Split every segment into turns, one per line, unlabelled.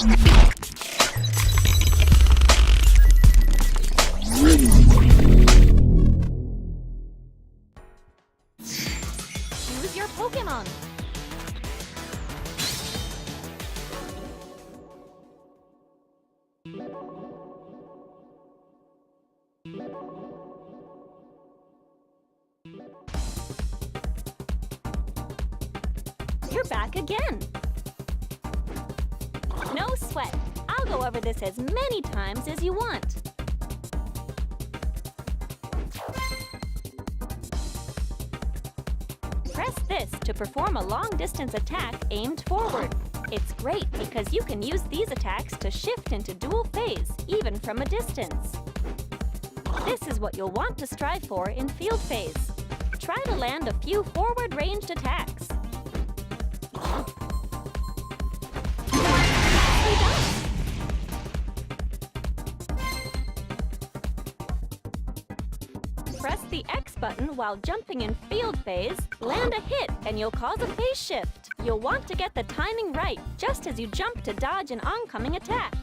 Choose your Pokémon. You're back again. No sweat. I'll go over this as many times as you want. Press this to perform a long-distance attack aimed forward. It's great because you can use these attacks to shift into dual phase, even from a distance. This is what you'll want to strive for in field phase. Try to land a few forward-ranged attacks. Press the X button while jumping in field phase, land a hit, and you'll cause a phase shift. You'll want to get the timing right, just as you jump to dodge an oncoming attack.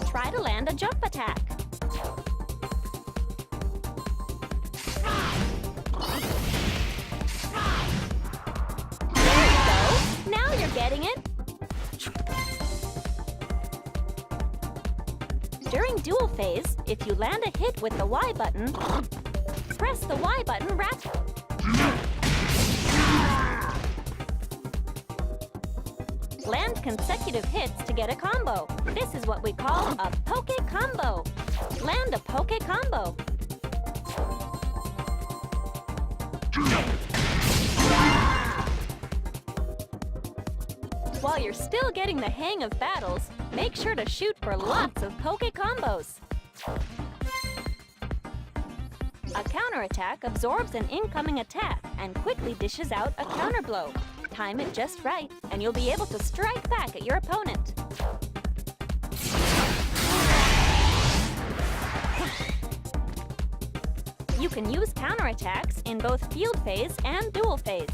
Try to land a jump attack. There you go! Now you're getting it! During dual phase, if you land a hit with the Y button, press the Y button rapidly. Land consecutive hits to get a combo. This is what we call a Pokke combo. Land a Pokke combo. While you're still getting the hang of battles, make sure to shoot for lots of Pokke combos. A counterattack absorbs an incoming attack and quickly dishes out a counter blow. Time it just right, and you'll be able to strike back at your opponent. You can use counterattacks in both field phase and dual phase.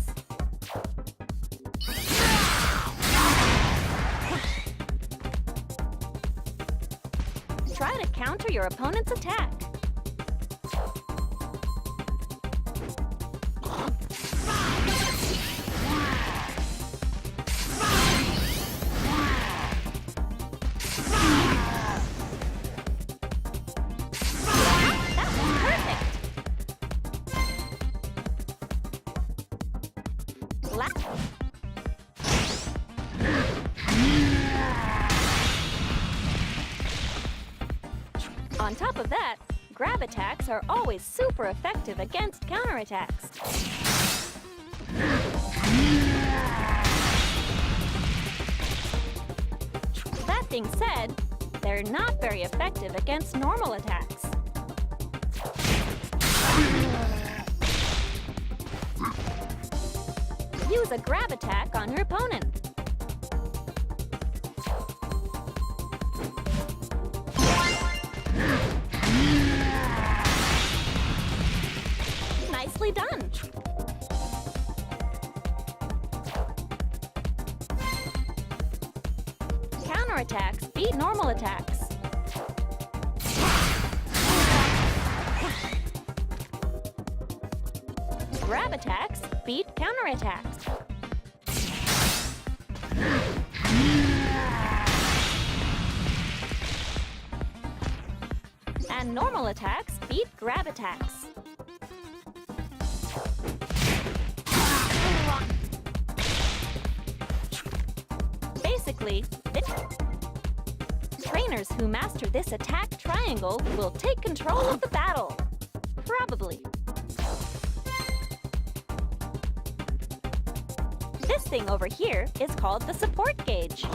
Try to counter your opponent's attack. That was perfect! On top of that, grab attacks are always super effective against counterattacks. That being said, they're not very effective against normal attacks. Use a grab attack on your opponent. Nicely done! Counterattacks beat normal attacks. Grab attacks beat counterattacks. And normal attacks beat grab attacks. Basically, trainers who master this attack triangle will take control of the battle. Probably. This thing over here is called the support gauge.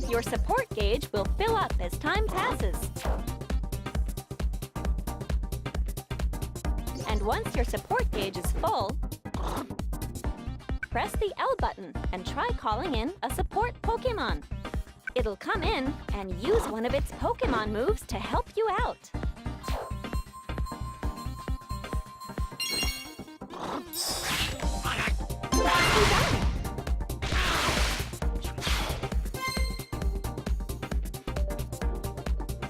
Your support gauge will fill up as time passes. And once your support gauge is full, press the L button and try calling in a support Pokémon. It'll come in and use one of its Pokémon moves to help you out. Nicely done!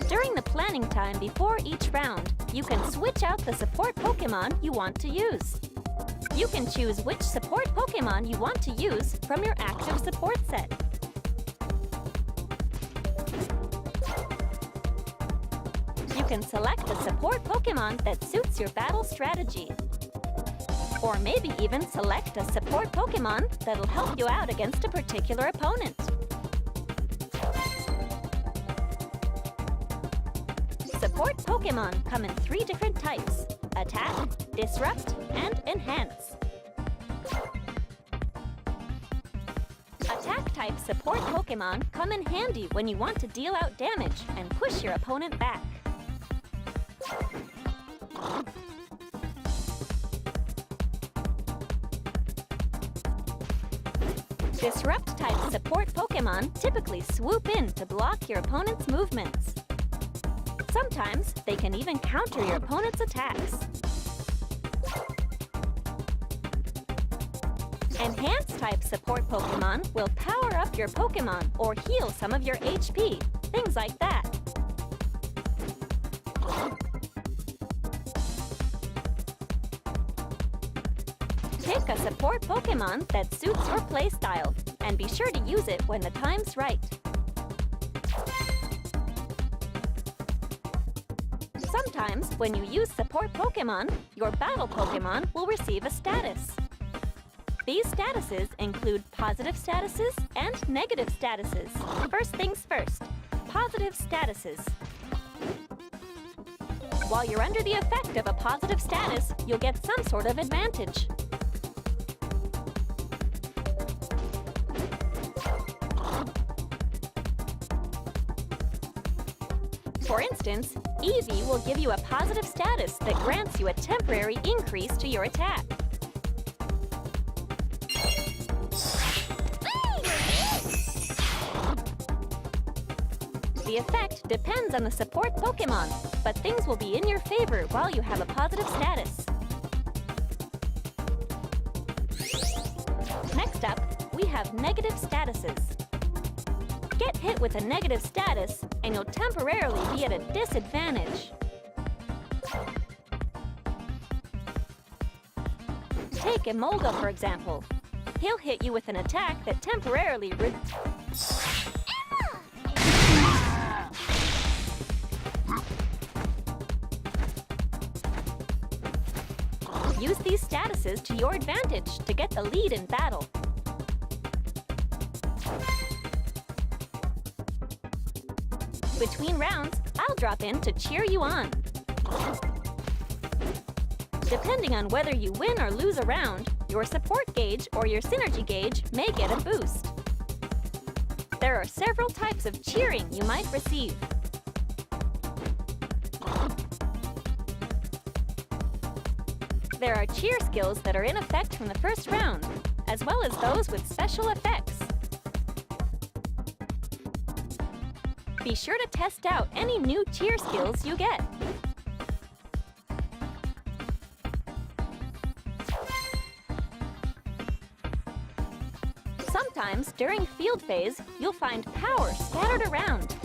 During the planning time before each round, you can switch out the support Pokémon you want to use. You can choose which support Pokémon you want to use from your active support set. You can select a support Pokémon that suits your battle strategy. Or maybe even select a support Pokémon that'll help you out against a particular opponent. Support Pokémon come in 3 different types: Attack, Disrupt, and Enhance. Attack-type support Pokémon come in handy when you want to deal out damage and push your opponent back. Disrupt-type support Pokémon typically swoop in to block your opponent's movements. Sometimes they can even counter your opponent's attacks. Enhance-type support Pokémon will power up your Pokémon or heal some of your HP, things like that. Pick a support Pokémon that suits your playstyle, and be sure to use it when the time's right. Sometimes, when you use support Pokémon, your Battle Pokémon will receive a status. These statuses include positive statuses and negative statuses. First things first, positive statuses. While you're under the effect of a positive status, you'll get some sort of advantage. For instance, Eevee will give you a positive status that grants you a temporary increase to your attack. The effect depends on the support Pokémon, but things will be in your favor while you have a positive status. Next up, we have negative statuses. Get hit with a negative status, and you'll temporarily be at a disadvantage. Take Emolga, for example. He'll hit you with an attack that temporarily Use these statuses to your advantage to get the lead in battle. Between rounds, I'll drop in to cheer you on. Depending on whether you win or lose a round, your support gauge or your synergy gauge may get a boost. There are several types of cheering you might receive. There are cheer skills that are in effect from the first round, as well as those with special effects. Be sure to test out any new cheer skills you get. Sometimes, during field phase, you'll find power scattered around.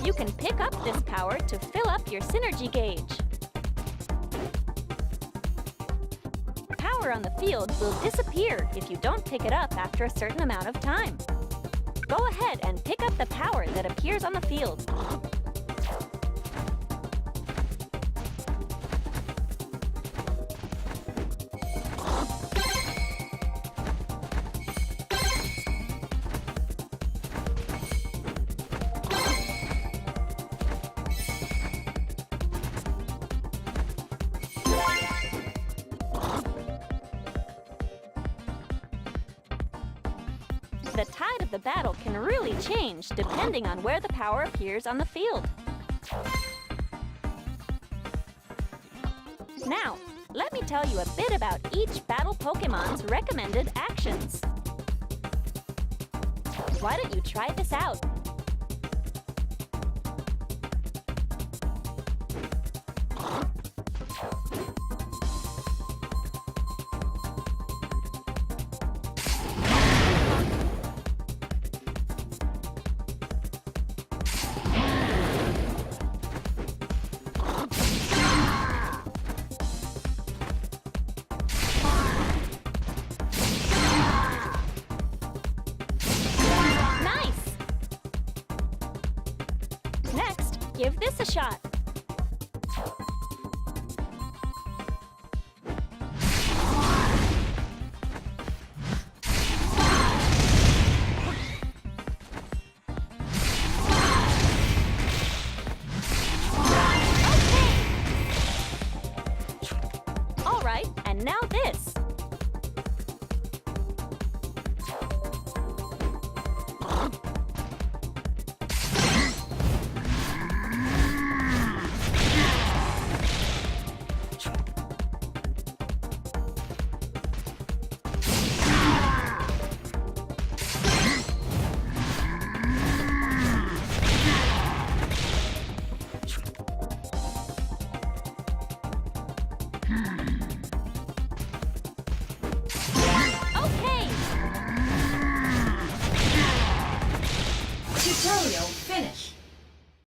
You can pick up this power to fill up your synergy gauge. Power on the field will disappear if you don't pick it up after a certain amount of time. Go ahead and pick up the power that appears on the field. The tide of the battle can really change depending on where the power appears on the field. Now, let me tell you a bit about each Battle Pokemon's recommended actions. Why don't you try this out? Give this a shot.